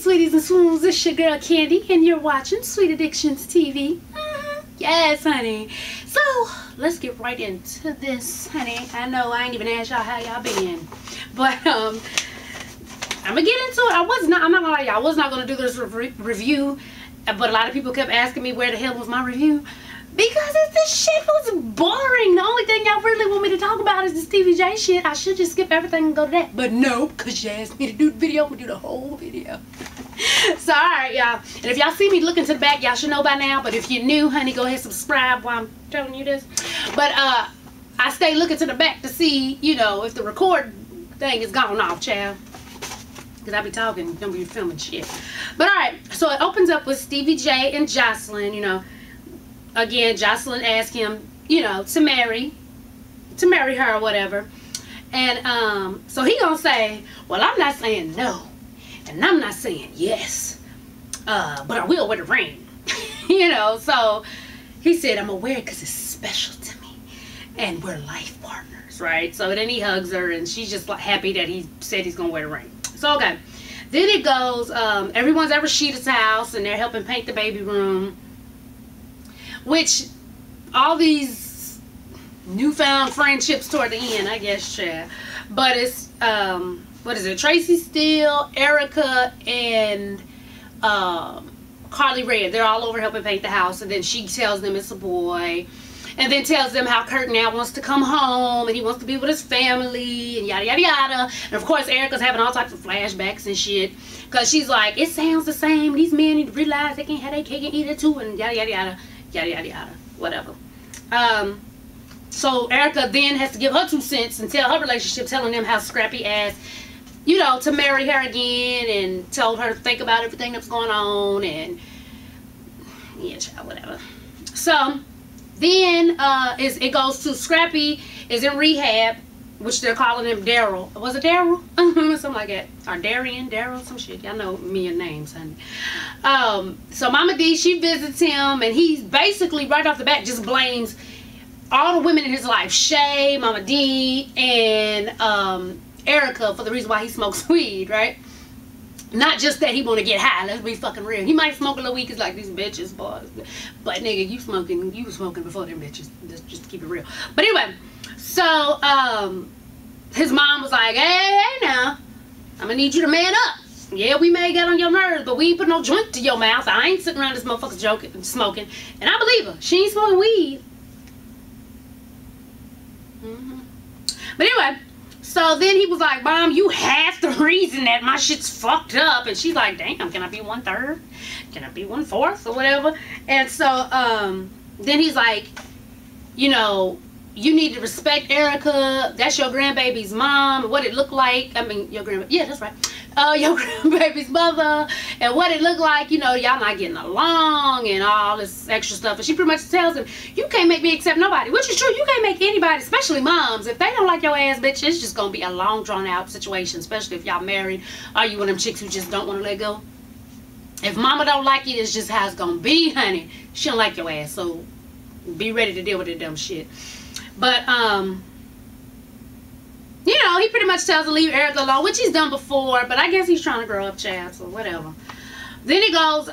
sweeties and swoons, it's your girl Candy, and you're watching Sweet Addictions TV. Yes, honey. So, let's get right into this, honey. I know I ain't even asked y'all how y'all been. But, I'm gonna get into it. I'm not gonna lie, y'all. I was not gonna do this review, but a lot of people kept asking me where the hell was my review. Because this shit was boring. The only thing y'all really want me to talk about is this TVJ shit. I should just skip everything and go to that. But no, because you asked me to do the video, I'm going to do the whole video. So, alright, y'all. And if y'all see me looking to the back, y'all should know by now. But if you're new, honey, go ahead and subscribe while I'm telling you this. But, I stay looking to the back to see, you know, if the record thing is gone off, child. Because I be talking, don't be filming shit. But, alright. So, it opens up with Stevie J and Joseline, you know. Again, Joseline asked him, you know, to marry her or whatever. And so he gonna say, well, I'm not saying no, and I'm not saying yes, but I will wear the ring. You know, so he said, I'm gonna wear it because it's special to me, and we're life partners, right? So then he hugs her, and she's just like happy that he said he's gonna wear the ring. So okay, then it goes, everyone's at Rashida's house, and they're helping paint the baby room. Which, all these newfound friendships toward the end, I guess, yeah. But it's, what is it? Tracy Steele, Erica, and Carly Red. They're all over helping paint the house. And then she tells them it's a boy. And then tells them how Kurt now wants to come home. And he wants to be with his family. And yada, yada, yada. And of course, Erica's having all types of flashbacks and shit. Because she's like, it sounds the same. These men need to realize they can't have their cake and eat it too. And yada, yada, yada. Yada yada yada, whatever. So Erica then has to give her 2 cents and tell her relationship, telling them how Scrappy asked, you know, to marry her again, and told her to think about everything that's going on, and yeah, child, whatever. So then it goes to Scrappy is in rehab, which they're calling him Daryl. Was it Daryl? Something like that. Or Darian, Daryl, some shit. Y'all know me and names, honey. So Mama D, she visits him, and he's basically, right off the bat, just blames all the women in his life. Shay, Mama D, and Erica for the reason why he smokes weed, right? Not just that he want to get high. Let's be fucking real. He might smoke a little weed because like these bitches, boys. But nigga, you was smoking before them bitches. Just to keep it real. But anyway, so his mom was like, hey now, I'm gonna need you to man up. Yeah, we may get on your nerves, but we ain't put no joint to your mouth. I ain't sitting around this motherfucker joking and smoking. And I believe her. She ain't smoking weed. But anyway, so then he was like, Mom, you half the reason that my shit's fucked up. And she's like, damn, can I be 1/3? Can I be 1/4 or whatever? And so then he's like, you know, you need to respect Erica. That's your grandbaby's mom. What it looked like. I mean, your grandbaby. Yeah, that's right. Your grandbaby's mother. And what it looked like. You know, y'all not getting along and all this extra stuff. And she pretty much tells him, you can't make me accept nobody. Which is true. You can't make anybody, especially moms. If they don't like your ass, bitch, it's just going to be a long, drawn-out situation. Especially if y'all married. Or you one of them chicks who just don't want to let go. If mama don't like it, it's just how it's going to be, honey. She don't like your ass. So, be ready to deal with that dumb shit. But, you know, he pretty much tells her to leave Erica alone, which he's done before, but I guess he's trying to grow up, child, so whatever. Then it goes,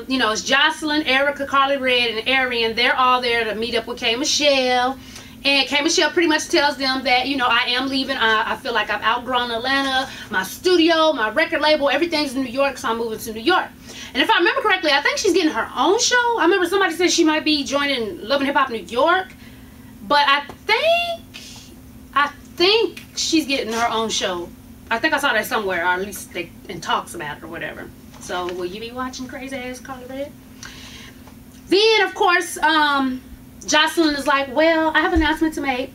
you know, it's Joseline, Erica, Carly Red, and Arian. They're all there to meet up with K. Michelle. And K. Michelle pretty much tells them that, you know, I am leaving. I feel like I've outgrown Atlanta. My studio, my record label, everything's in New York, so I'm moving to New York. And if I remember correctly, I think she's getting her own show. I remember somebody said she might be joining Love and Hip Hop New York. But I think she's getting her own show. I think I saw that somewhere, or at least they in talks about it or whatever. So will you be watching crazy ass Carly Red? Then of course, Joseline is like, well, I have an announcement to make.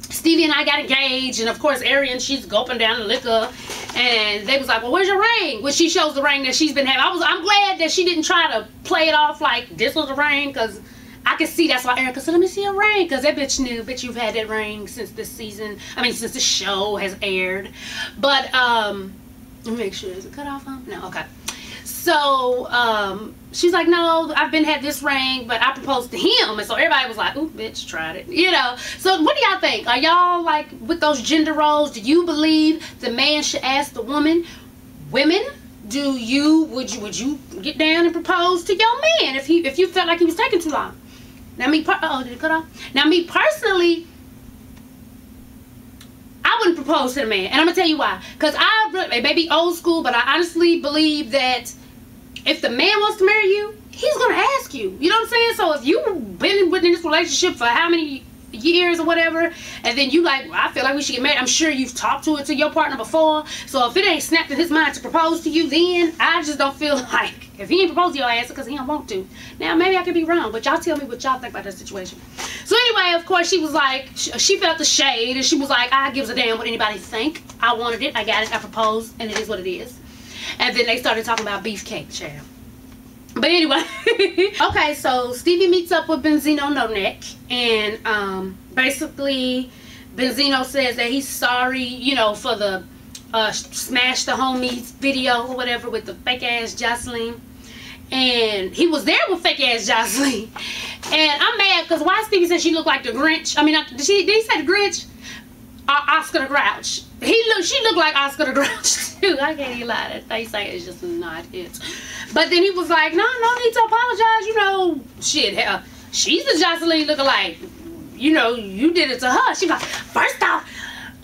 Stevie and I got engaged, and of course Arian, she's gulping down the liquor, and they was like, well, where's your ring? Well, she shows the ring that she's been having. I'm glad that she didn't try to play it off like this was a ring, because I can see that's why Erica said, let me see your ring. Because that bitch knew, bitch, you've had that ring since this season. I mean, since the show has aired. But, let me make sure. Is it cut off on? No, okay. So, she's like, no, I've been had this ring, but I proposed to him. And so everybody was like, ooh, bitch, tried it. You know. So what do y'all think? Are y'all, like, with those gender roles, do you believe the man should ask the women would you get down and propose to your man if you felt like he was taking too long? Now me, did it cut off? Now me personally, I wouldn't propose to the man, and I'm gonna tell you why. Cause it may be old school, but I honestly believe that if the man wants to marry you, he's gonna ask you. You know what I'm saying? So if you've been within this relationship for how many years or whatever, and then you like, well, I feel like we should get married, I'm sure you've talked to your partner before. So if it ain't snapped in his mind to propose to you, then I just don't feel like, if he ain't proposed to your ass, because he don't want to. Now maybe I could be wrong, but y'all tell me what y'all think about that situation. So anyway, of course, she was like, she felt the shade, and she was like, I gives a damn what anybody think. I wanted it, I got it, I proposed, and it is what it is. And then they started talking about beefcake, child. But anyway, okay, so Stevie meets up with Benzino No Neck, and basically Benzino says that he's sorry, you know, for the Smash the Homies video or whatever with the fake ass Jocelyn. And he was there with fake ass Jocelyn. And I'm mad because why Stevie said she looked like the Grinch. I mean, did he say the Grinch? Oscar the Grouch. She looked like Oscar the Grouch too. I can't even lie. That face is just not it. But then he was like, no need to apologize. You know, shit, hell, she's the Jocelyn lookalike. You know, you did it to her. She like, first off,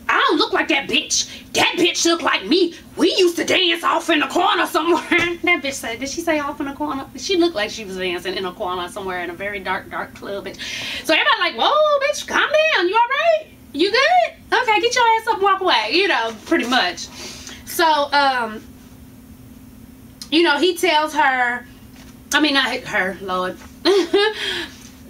I don't look like that bitch. That bitch look like me. We used to dance off in the corner somewhere. That bitch said, did she say off in the corner? She looked like she was dancing in a corner somewhere in a very dark club. So everybody like, whoa, bitch, calm down. You all right? You good? Okay, get your ass up and walk away. You know, pretty much. So, you know, he tells her, I mean, not her, Lord.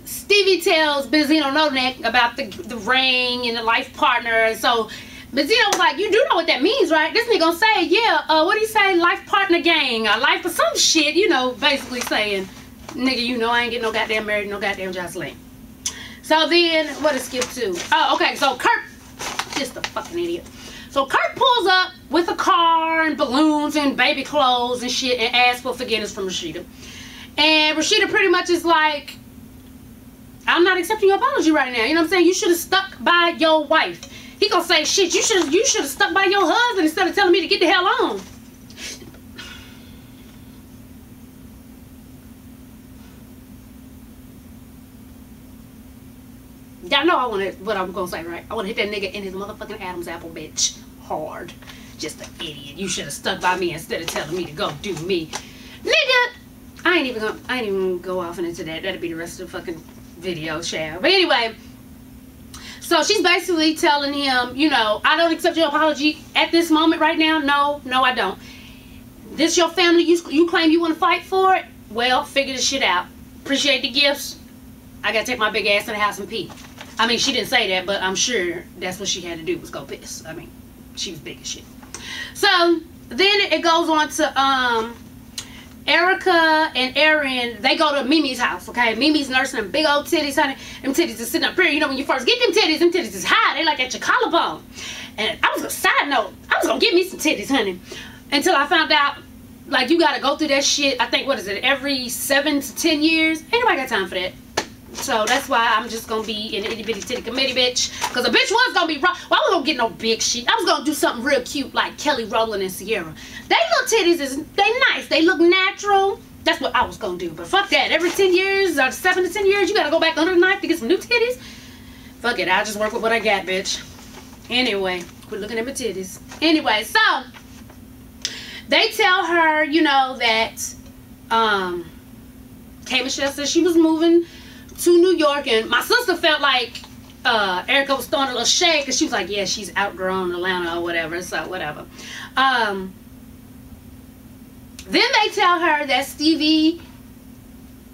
Stevie tells Benzino No Neck about the ring and the life partner. And so Benzino was like, you do know what that means, right? This nigga gonna say, yeah, what do you say? Life partner gang, or life or some shit, you know, basically saying, nigga, you know I ain't getting no goddamn married, no goddamn Jocelyn. So then, what did skip to? Oh, okay, so Kurt, just a fucking idiot. So Kurt pulls up with a car and balloons and baby clothes and shit and asks for forgiveness from Rashida. And Rashida pretty much is like, I'm not accepting your apology right now. You know what I'm saying? You should have stuck by your wife. He gonna say, shit, you should have stuck by your husband instead of telling me to get the hell on. Y'all know what I'm gonna say, right? I wanna hit that nigga in his motherfucking Adam's apple, bitch. Hard. Just an idiot. You should have stuck by me instead of telling me to go do me. Nigga! I ain't even gonna go off into that. That'll be the rest of the fucking video, child. But anyway, so she's basically telling him, you know, I don't accept your apology at this moment right now. No, I don't. This your family, you claim you want to fight for it? Well, figure this shit out. Appreciate the gifts. I gotta take my big ass to the house and pee. I mean, she didn't say that, but I'm sure that's what she had to do was go piss. I mean, she was big as shit. So then it goes on to Erica and Aaron. They go to Mimi's house, okay? Mimi's nursing them big old titties, honey. Them titties is sitting up here. You know, when you first get them titties is high. They like at your collarbone. And I was gonna, side note, I was gonna get me some titties, honey. Until I found out, like, you gotta go through that shit, I think, what is it, every 7 to 10 years? Ain't nobody got time for that. So that's why I'm just gonna be in the itty bitty titty committee, bitch. Cause a bitch was gonna be wrong. Well, I wasn't gonna get no big shit. I was gonna do something real cute like Kelly Rowland and Sierra. They little titties they nice. They look natural. That's what I was gonna do. But fuck that. Every 10 years or 7 to 10 years, you gotta go back under the knife to get some new titties. Fuck it. I'll just work with what I got, bitch. Anyway, quit looking at my titties. Anyway, so they tell her, you know, that K. Michelle said she was moving to New York, and my sister felt like Erica was throwing a little shade because she was like, yeah, she's outgrown Atlanta or whatever, so whatever. Then they tell her that Stevie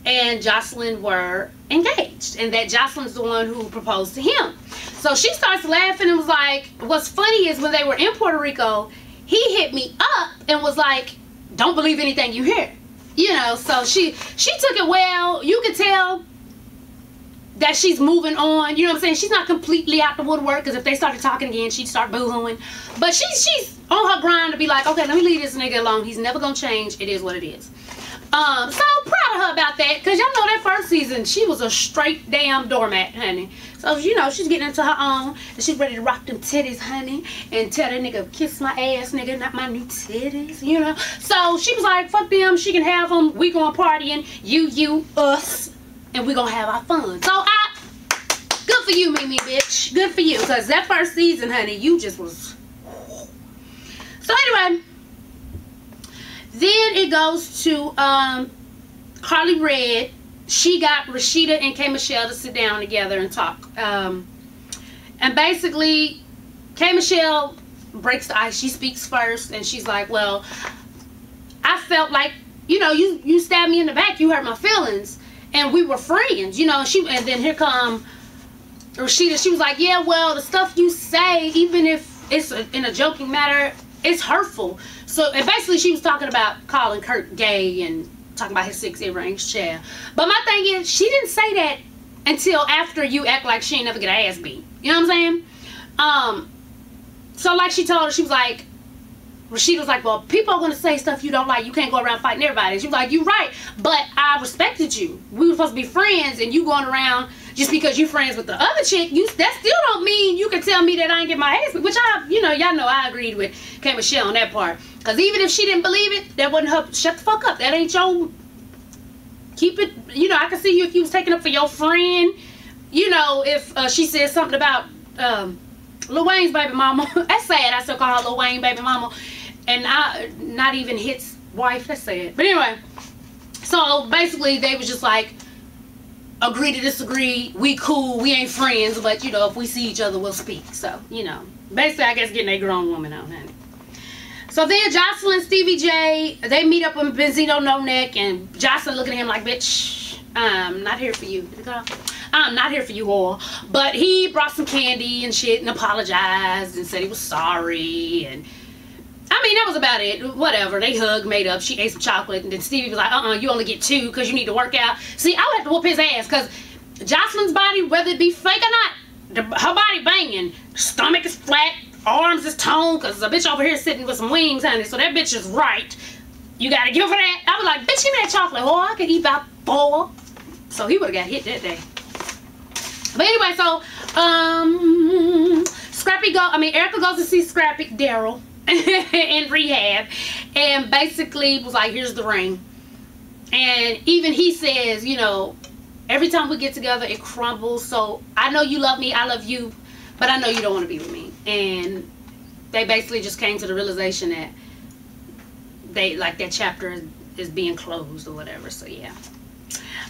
and Jocelyn were engaged and that Jocelyn's the one who proposed to him. So she starts laughing and was like, what's funny is when they were in Puerto Rico, he hit me up and was like, don't believe anything you hear. You know, so she took it well. You could tell that she's moving on, you know what I'm saying? She's not completely out the woodwork, because if they started talking again, she'd start boo-hooing. But she's on her grind to be like, okay, let me leave this nigga alone. He's never gonna change. It is what it is. So proud of her about that, because y'all know that first season, she was a straight damn doormat, honey. So, you know, she's getting into her own, and she's ready to rock them titties, honey, and tell that nigga, kiss my ass, nigga, not my new titties, you know. So she was like, fuck them, she can have them, we going partying, you, us, and we gonna have our fun. So, good for you, Mimi, bitch. Good for you, because that first season, honey, you just was... So, anyway... Then it goes to Carly Red. She got Rashida and K. Michelle to sit down together and talk. And basically, K. Michelle breaks the ice. She speaks first, and she's like, well, I felt like, you know, you stabbed me in the back. You hurt my feelings. And we were friends, you know. And then here come Rashida. She was like, yeah, well, the stuff you say, even if it's in a joking matter, it's hurtful. So, and basically she was talking about calling Kurt gay and talking about his 6 earrings chair. But my thing is, she didn't say that until after you act like she ain't never get her ass beat. You know what I'm saying? So like she told her, she was like, Rashida was like, well, people are going to say stuff you don't like. You can't go around fighting everybody. She was like, you're right, but I respected you. We were supposed to be friends, and you going around just because you friends with the other chick, that still don't mean you can tell me that I ain't get my ass beat. Which y'all know I agreed with K. Michelle on that part. Because even if she didn't believe it, that wasn't her. Shut the fuck up. That ain't your... Keep it... You know, I can see you if you was taking up for your friend. You know, if she said something about Lil Wayne's baby mama. That's sad. I still call her Lil Wayne baby mama. And not even his wife. That's sad. But anyway. So, basically, they was just like, agree to disagree. We cool. We ain't friends. But, you know, if we see each other, we'll speak. So, you know. Basically, I guess getting a grown woman on, honey. So then Jocelyn, Stevie J, they meet up with Benzino No Neck, and Jocelyn looking at him like, bitch, I'm not here for you. I'm not here for you all. But he brought some candy and shit and apologized and said he was sorry. And I mean, that was about it. Whatever. They hugged, made up. She ate some chocolate, and then Stevie was like, you only get 2 because you need to work out. See, I would have to whoop his ass, because Jocelyn's body, whether it be fake or not, her body banging, stomach is flat, arms is toned, because a bitch over here sitting with some wings, honey. So that bitch is right. You gotta give her that. I was like, bitch, give me that chocolate. Oh, I could eat about 4. So he would have got hit that day. But anyway, so Erica goes to see Scrappy Daryl in rehab, and basically was like, here's the ring. And even he says, you know, every time we get together, it crumbles. So I know you love me, I love you, but I know you don't want to be with me. And they basically just came to the realization that that chapter is being closed or whatever. So yeah.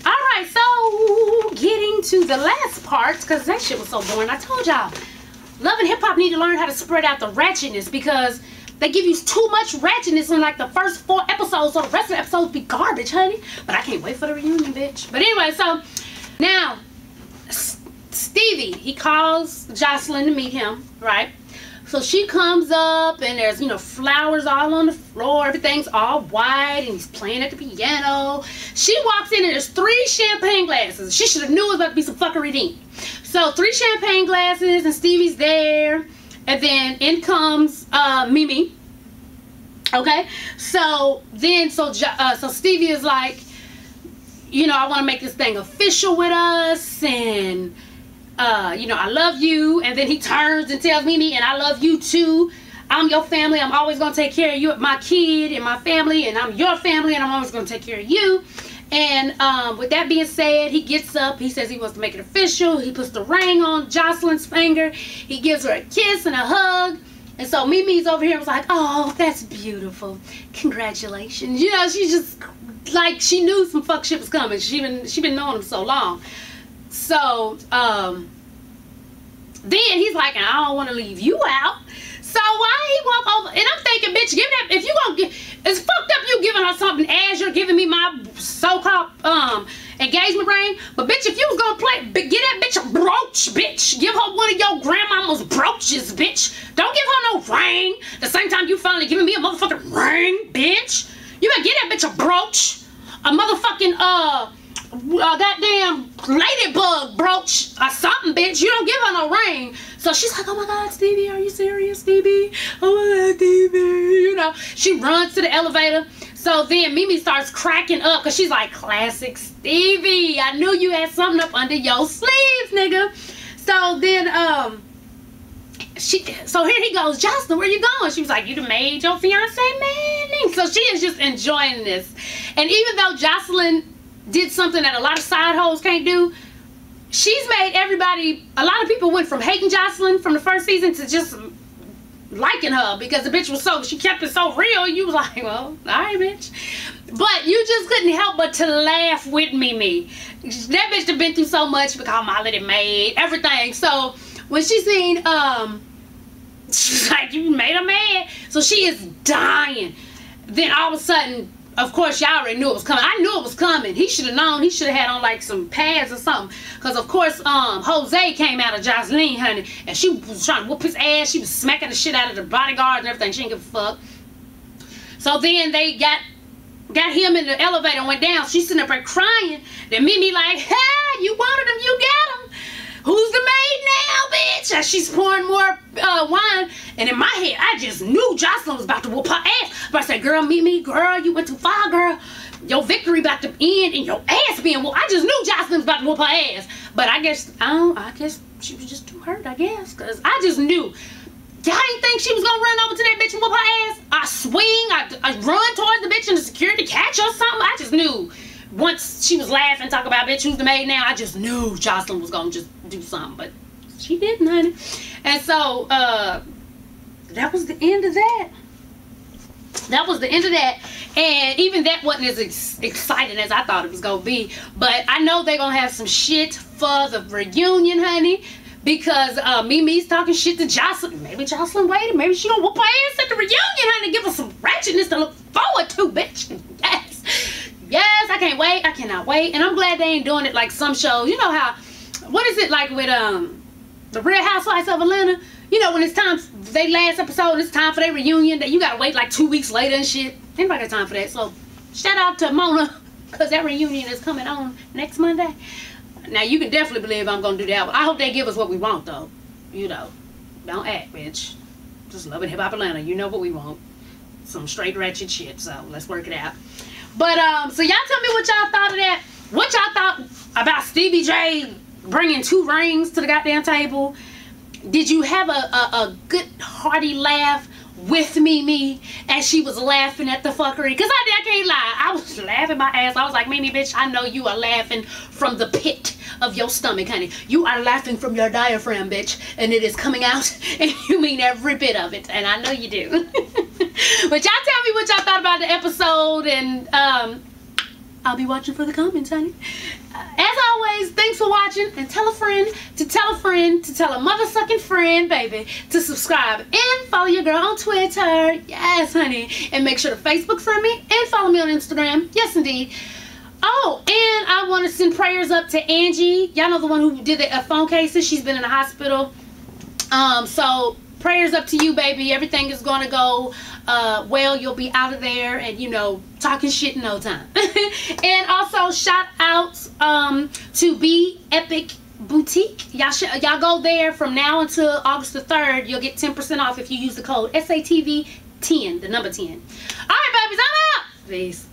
Alright, so getting to the last part, because that shit was so boring. I told y'all, Love and Hip Hop need to learn how to spread out the ratchetness, because they give you too much ratchetness in like the first 4 episodes, so the rest of the episodes be garbage, honey. But I can't wait for the reunion, bitch. But anyway, so now Stevie, he calls Jocelyn to meet him, right? So she comes up, and there's, you know, flowers all on the floor. Everything's all white, and he's playing at the piano. She walks in, and there's 3 champagne glasses. She should have knew it was about to be some fuckery then. So 3 champagne glasses, and Stevie's there. And then in comes Mimi. Okay? So then, so Stevie is like, you know, I want to make this thing official with us, and you know, I love you. And then he turns and tells Mimi, and I love you too. I'm your family. I'm always going to take care of you, my kid and my family, and I'm your family, and I'm always going to take care of you. And with that being said, he gets up. He says he wants to make it official. He puts the ring on Jocelyn's finger. He gives her a kiss and a hug. And so Mimi's over here and was like, oh, that's beautiful. Congratulations. You know, she just, like, she knew some fuck shit was coming. She been knowing him so long. So, then he's like, I don't want to leave you out. So why he walk over? And I'm thinking, bitch, give that, if you gonna get, it's fucked up you giving her something as you're giving me my so-called engagement ring. But bitch, if you was gonna get that bitch a brooch, bitch. Give her one of your grandmama's brooches, bitch. Don't give her no ring. The same time you finally giving me a motherfucking ring, bitch. You better get that bitch a brooch. A motherfucking, goddamn ladybug brooch or something, bitch. You don't give her no ring. So she's like, oh my God, Stevie, are you serious, Stevie? Oh my God, Stevie. You know, she runs to the elevator. So then Mimi starts cracking up because she's like, classic Stevie. I knew you had something up under your sleeves, nigga. So then, so here he goes, Jocelyn, where you going? She was like, you done made your fiance mad. So she is just enjoying this. And even though Jocelyn did something that a lot of side hoes can't do, she's made everybody, a lot of people went from hating Jocelyn from the first season to just liking her because the bitch was so, she kept it so real. You was like, well, alright, bitch. But you just couldn't help but to laugh with Mimi. That bitch have been through so much because Molly done made everything. So when she seen, she's like, you made her mad. So she is dying. Then all of a sudden, of course, y'all already knew it was coming. I knew it was coming. He should have known. He should have had on like some pads or something. Because, of course, Jose came out of Jocelyn, honey. And she was trying to whoop his ass. She was smacking the shit out of the bodyguards and everything. She didn't give a fuck. So then they got him in the elevator and went down. She's sitting up there crying. Then Mimi like, hey, you wanted him, you got him. Who's the maid now, bitch? As she's pouring more wine. And in my head, I just knew Jocelyn was about to whoop her ass. But I said, girl, Mimi, girl, you went too far, girl. Your victory about to end and your ass being whooped. I just knew Jocelyn was about to whoop her ass. But I guess she was just too hurt, I guess. Because I just knew. Y'all didn't think she was going to run over to that bitch and whoop her ass? I swing, I run towards the bitch and the security catch or something. I just knew. Once she was laughing, talk about, bitch, who's the maid now? I just knew Jocelyn was going to just do something. But she didn't, honey. And so, that was the end of that. That was the end of that. And even that wasn't as exciting as I thought it was going to be. But I know they're going to have some shit for the reunion, honey. Because Mimi's talking shit to Jocelyn. Maybe Jocelyn waited. Maybe she gonna whoop her ass at the reunion, honey. Give us some ratchetness to look forward to, bitch. Yes. Yes, I can't wait. I cannot wait. And I'm glad they ain't doing it like some shows. You know how, what is it like with the Real Housewives of Atlanta? You know, when it's time, they last episode, and it's time for their reunion, that you gotta wait like 2 weeks later and shit. Anybody got time for that? So, shout out to Mona, because that reunion is coming on next Monday. Now, you can definitely believe I'm going to do that. I hope they give us what we want, though. You know. Don't act, bitch. Just Love and Hip Hop Atlanta. You know what we want. Some straight ratchet shit. So, let's work it out. But, so y'all tell me what y'all thought of that. What y'all thought about Stevie J bringing 2 rings to the goddamn table? Did you have a good, hearty laugh with Mimi as she was laughing at the fuckery? Because I can't lie, I was laughing my ass. I was like, Mimi, bitch, I know you are laughing from the pit of your stomach, honey. You are laughing from your diaphragm, bitch, and it is coming out, and you mean every bit of it, and I know you do. But y'all tell me what y'all thought about the episode, and I'll be watching for the comments, honey. As always, thanks for watching, and tell a friend to tell a friend to tell a mother-sucking friend, baby, to subscribe and follow your girl on Twitter. Yes, honey. And make sure to Facebook friend me and follow me on Instagram. Yes, indeed. Oh, and I want to send prayers up to Angie. Y'all know the one who did the phone cases. She's been in the hospital. So prayers up to you, baby. Everything is going to go well. Y'all be out of there and, you know, talking shit in no time. And also shout outs to Be Epic Boutique. Y'all go there from now until August the 3rd. You'll get 10% off if you use the code SATV10, the number 10. All right, babies, I'm out. Peace.